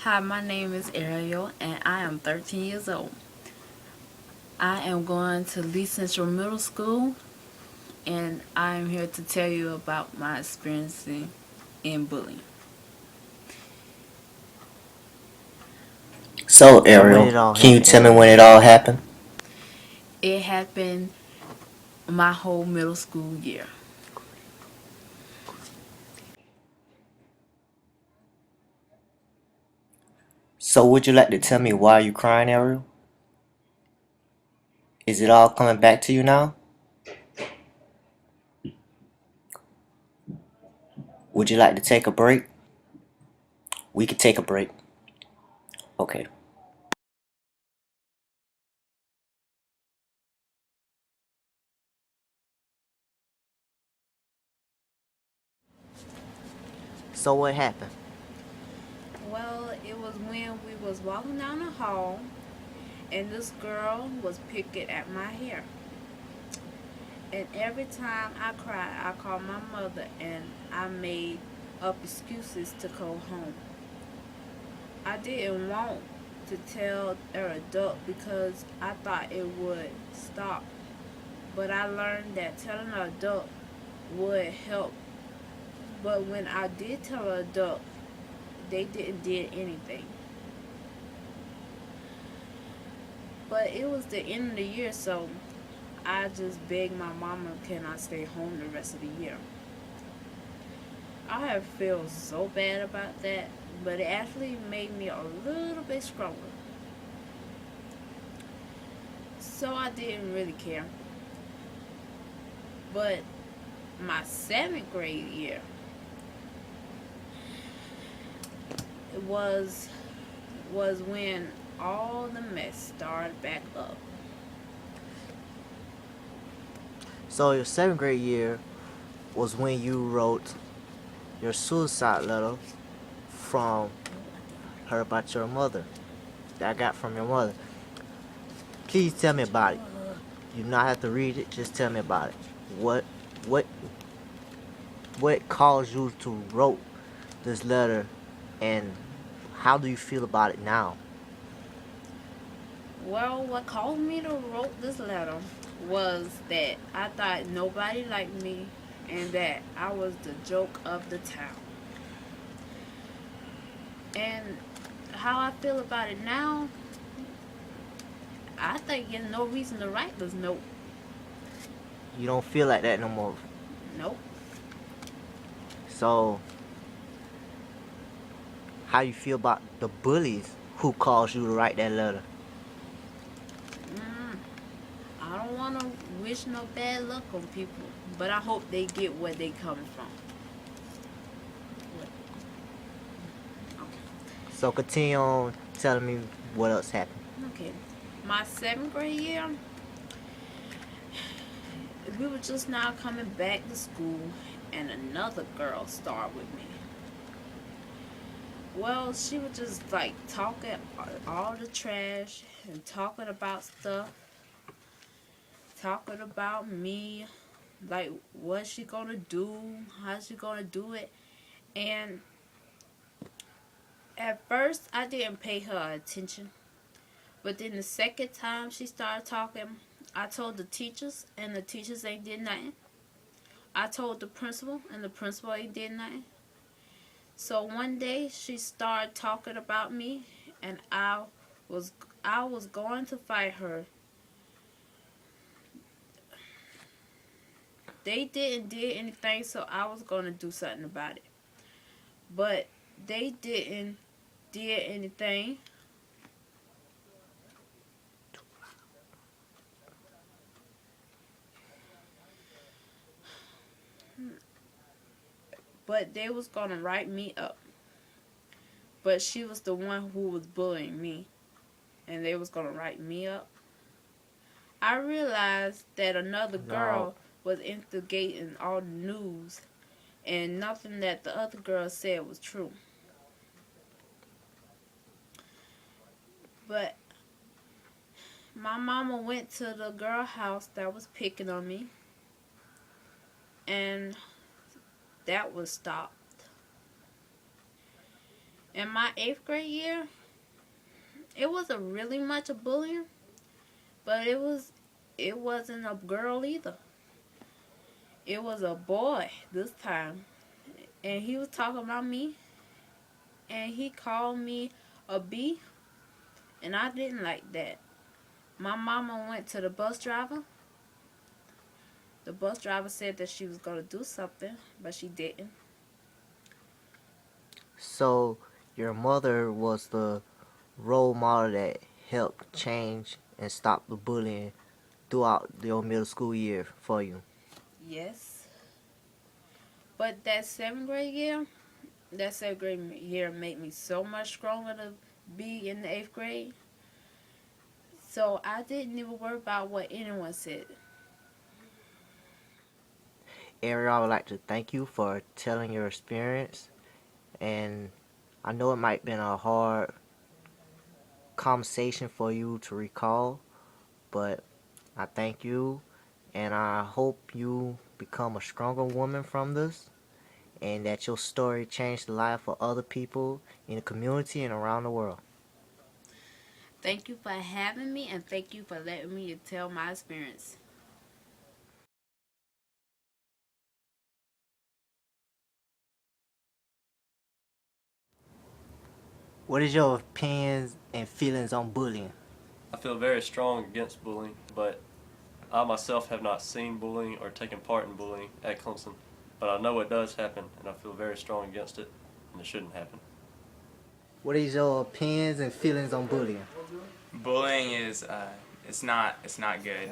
Hi, my name is Ariel and I am 13 years old. I am going to Lee Central Middle School and I am here to tell you about my experiencing in bullying. So, So when Ariel, it all can you happened, tell me Ariel? when it all happened? It happened my whole middle school year. So, would you like to tell me why you crying, Ariel? Is it all coming back to you now? Would you like to take a break? We could take a break. Okay. So what happened? Well, it was when we was walking down the hall and this girl was picking at my hair. And every time I cried, I called my mother and I made up excuses to go home. I didn't want to tell an adult because I thought it would stop. But I learned that telling an adult would help. But when I did tell an adult, they didn't did anything. But it was the end of the year, so I just begged my mama, can I stay home the rest of the year? I have felt so bad about that, but it actually made me a little bit stronger. So I didn't really care. But my seventh grade year, was was when all the mess started back up. So your seventh grade year was when you wrote your suicide letter from her about your mother. That I got from your mother. Please tell me about it. You do not have to read it. Just tell me about it. What what what caused you to wrote this letter, and how do you feel about it now? Well, what caused me to wrote this letter was that I thought nobody liked me and that I was the joke of the town. And how I feel about it now, I think there's no reason to write this note. You don't feel like that no more. Nope. So how you feel about the bullies who caused you to write that letter? Mm, I don't want to wish no bad luck on people, but I hope they get where they coming from. So continue on telling me what else happened. Okay. My seventh grade year, we were just now coming back to school, and another girl started with me. Well, she was just like talking all the trash and talking about stuff, talking about me, like what she gonna do, how she gonna do it. And at first, I didn't pay her attention, but then the second time she started talking, I told the teachers, and the teachers ain't did nothing. I told the principal, and the principal ain't did nothing. So one day she started talking about me, and was I was going to fight her. They didn't did anything, so I was going to do something about it. But they didn't did anything. But they was going to write me up. But she was the one who was bullying me, and they was going to write me up. I realized that another No. girl was instigating all the news, and nothing that the other girl said was true. But my mama went to the girl house that was picking on me, and that was stopped. In my 8th grade year, it wasn't really much of bullying, but it wasn't a girl either. It was a boy this time, and he was talking about me, and he called me a B, and I didn't like that. My mama went to the bus driver. The bus driver said that she was gonna do something, but she didn't. So your mother was the role model that helped change and stop the bullying throughout your middle school year for you. Yes. But that 7th grade year made me so much stronger to be in the 8th grade. So I didn't even worry about what anyone said. Ariel, I would like to thank you for telling your experience. And I know it might have been a hard conversation for you to recall, but I thank you and I hope you become a stronger woman from this and that your story changed the life of other people in the community and around the world. Thank you for having me, and thank you for letting me tell my experience. What is your opinions and feelings on bullying? I feel very strong against bullying, but I myself have not seen bullying or taken part in bullying at Clemson. But I know it does happen, and I feel very strong against it, and it shouldn't happen. What is your opinions and feelings on bullying? Bullying is it's not good.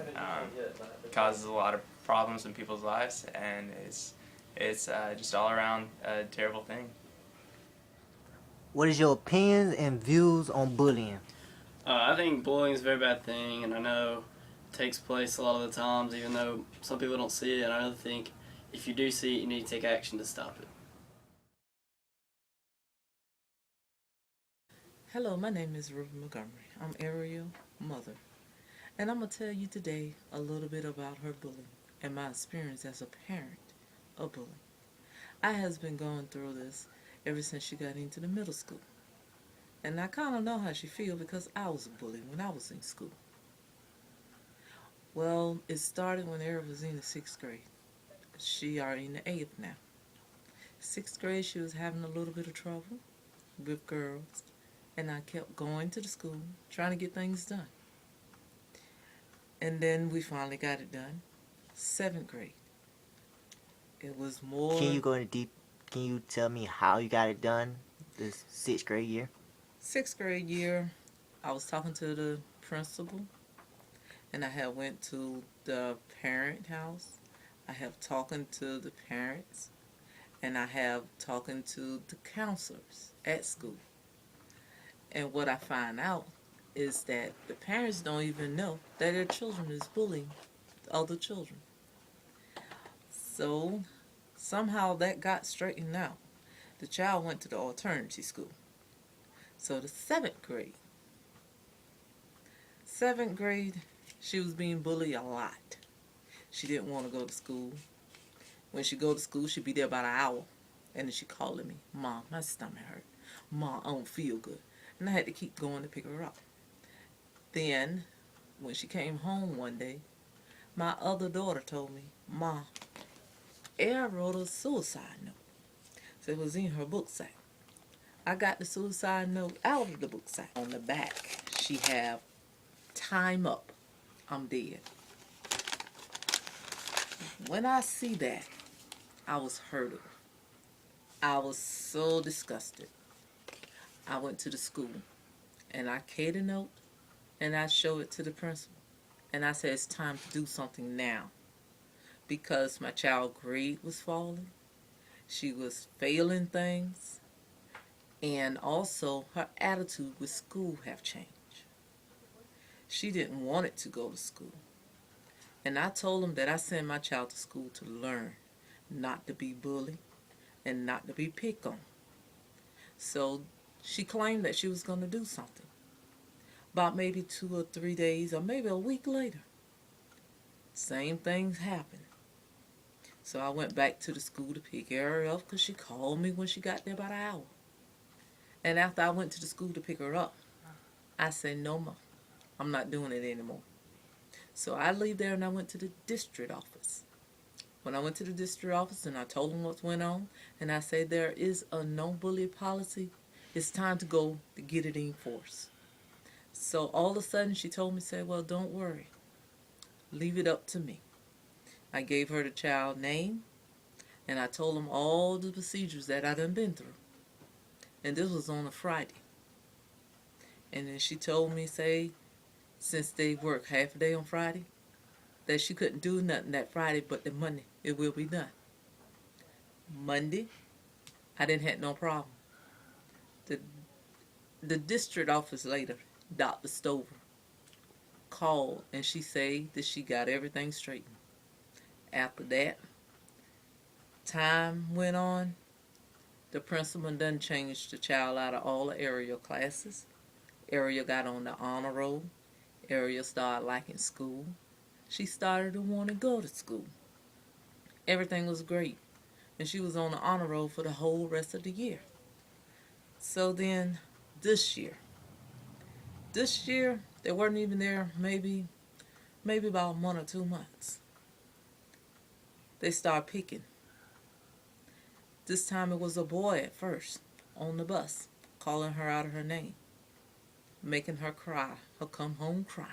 It causes a lot of problems in people's lives, and it's just all around a terrible thing. What is your opinions and views on bullying? I think bullying is a very bad thing, and I know it takes place a lot of the times, even though some people don't see it. And I think if you do see it, you need to take action to stop it. Hello, my name is Ruby Montgomery. I'm Ariel's mother, and I'm going to tell you today a little bit about her bullying and my experience as a parent of bullying. I has been going through this ever since she got into the middle school, and I kind of know how she feels because I was a bully when I was in school. Well, it started when Ariel was in the 6th grade. She are in the 8th now. 6th grade, she was having a little bit of trouble with girls, and I kept going to the school, trying to get things done. And then we finally got it done. 7th grade. It was more... Can you tell me how you got it done this 6th grade year? 6th grade year, I was talking to the principal, and I had went to the parent house. I have talking to the parents, and I have talking to the counselors at school. And what I find out is that the parents don't even know that their children is bullying other children. So somehow that got straightened out. The child went to the alternative school. So the 7th grade. 7th grade, she was being bullied a lot. She didn't want to go to school. When she go to school, she'd be there about an hour. And then she calling me, Mom, my stomach hurt. Mom, I don't feel good. And I had to keep going to pick her up. Then, when she came home one day, my other daughter told me, Mom, Air wrote a suicide note. So it was in her book sack. I got the suicide note out of the book sack. On the back, she have, time up, I'm dead. When I see that, I was hurting. I was so disgusted. I went to the school, and I carried a note, and I showed it to the principal. And I said, it's time to do something now. Because my child's grade was falling. She was failing things. And also, her attitude with school have changed. She didn't want it to go to school. And I told them that I send my child to school to learn, not to be bullied, and not to be picked on. So she claimed that she was going to do something. About maybe 2 or 3 days, or maybe a week later, same things happened. So I went back to the school to pick her up because she called me when she got there about an hour. And after I went to the school to pick her up, I said, no more. I'm not doing it anymore. So I leave there and I went to the district office. When I went to the district office and I told them what went on, and I said there is a no bully policy, it's time to go to get it enforced. So all of a sudden she told me, say, well, don't worry. Leave it up to me. I gave her the child name, and I told them all the procedures that I done been through. And this was on a Friday. And then she told me, say, since they work half a day on Friday, that she couldn't do nothing that Friday, but the Monday it will be done. Monday, I didn't have no problem. The district office later, Dr. Stover, called and she said that she got everything straightened. After that, time went on. The principal done changed the child out of all the area classes. Area got on the honor roll. Area started liking school. She started to want to go to school. Everything was great. And she was on the honor roll for the whole rest of the year. So then, this year, they weren't even there maybe about 1 or 2 months. They started picking. This time it was a boy at first, on the bus, calling her out of her name, making her cry, her come home crying.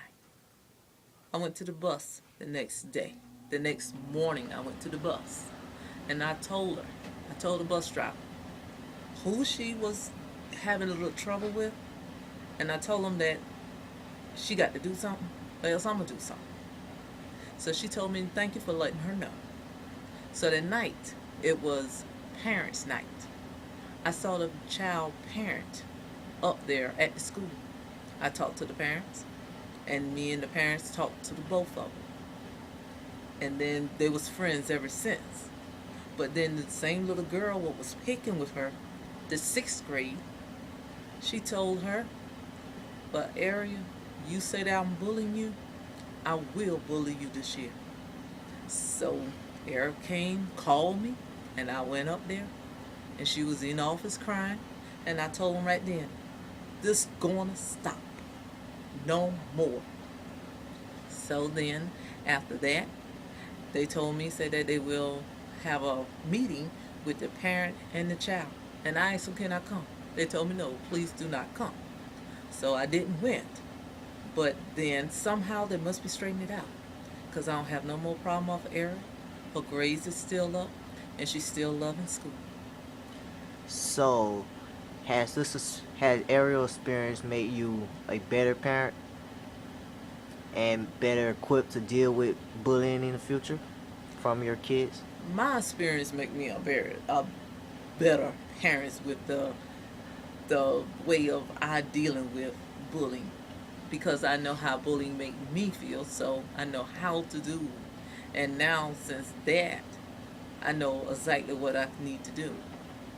I went to the bus the next day. The next morning I went to the bus, and I told the bus driver who she was having a little trouble with, and I told him that she got to do something, or else I'm going to do something. So she told me, thank you for letting her know. So that night, it was parents' night. I saw the child parent up there at the school. I talked to the parents, and me and the parents talked to the both of them. And then they was friends ever since. But then the same little girl what was picking with her, the 6th grade, she told her, but Ariel, you say that I'm bullying you, I will bully you this year. So Ariel came, called me, and I went up there, and she was in office crying, and I told him right then, this gonna stop. No more. So then, after that, they told me, said that they will have a meeting with the parent and the child. And I asked them, can I come? They told me, no, please do not come. So I didn't went. But then somehow they must be straightening it out, because I don't have no more problem off of Ariel. Her grades is still up, and she's still loving school. So, has Ariel experience made you a better parent and better equipped to deal with bullying in the future from your kids? My experience make me a better parent with the way of I dealing with bullying, because I know how bullying make me feel, so I know how to do. And now since that, I know exactly what I need to do.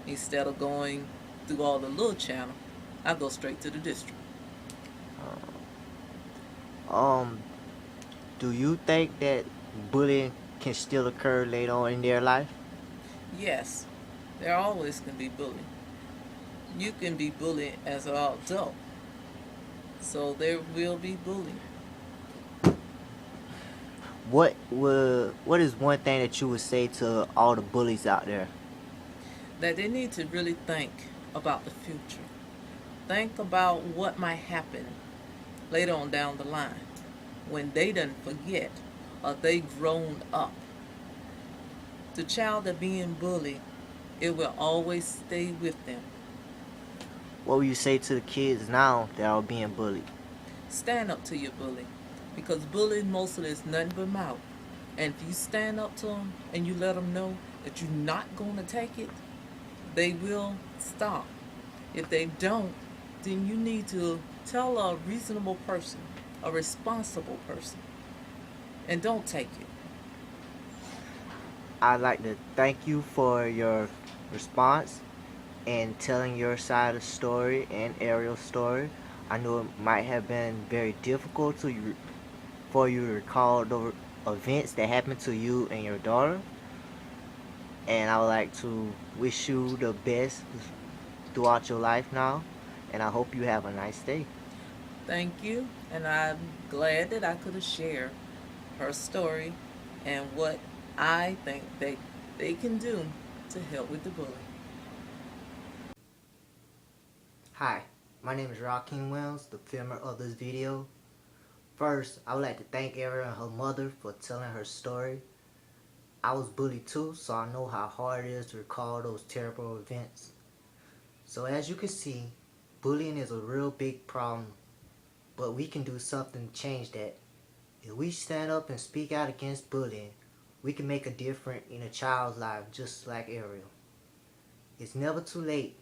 Instead of going through all the little channel, I go straight to the district. Do you think that bullying can still occur later on in their life? Yes, there always can be bullying. You can be bullied as an adult, so there will be bullying. What is one thing that you would say to all the bullies out there? That they need to really think about the future. Think about what might happen later on down the line when they done forget or they grown up. The child that being bullied, it will always stay with them. What would you say to the kids now that are being bullied? Stand up to your bully, because bullying mostly is nothing but mouth. And if you stand up to them and you let them know that you're not going to take it, they will stop. If they don't, then you need to tell a reasonable person, a responsible person, and don't take it. I'd like to thank you for your response and telling your side of the story and Ariel's story. I know it might have been very difficult for you to recall the events that happened to you and your daughter. And I would like to wish you the best throughout your life now, and I hope you have a nice day. Thank you, and I'm glad that I could have shared her story and what I think they can do to help with the bullying. Hi, my name is Raheem Wells, the filmer of this video. First, I would like to thank Ariel and her mother for telling her story. I was bullied too, so I know how hard it is to recall those terrible events. So as you can see, bullying is a real big problem, but we can do something to change that. If we stand up and speak out against bullying, we can make a difference in a child's life just like Ariel. It's never too late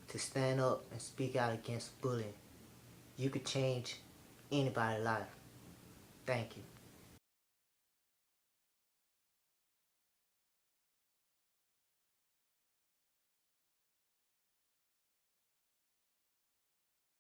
to stand up and speak out against bullying. You could change anybody's life. Thank you.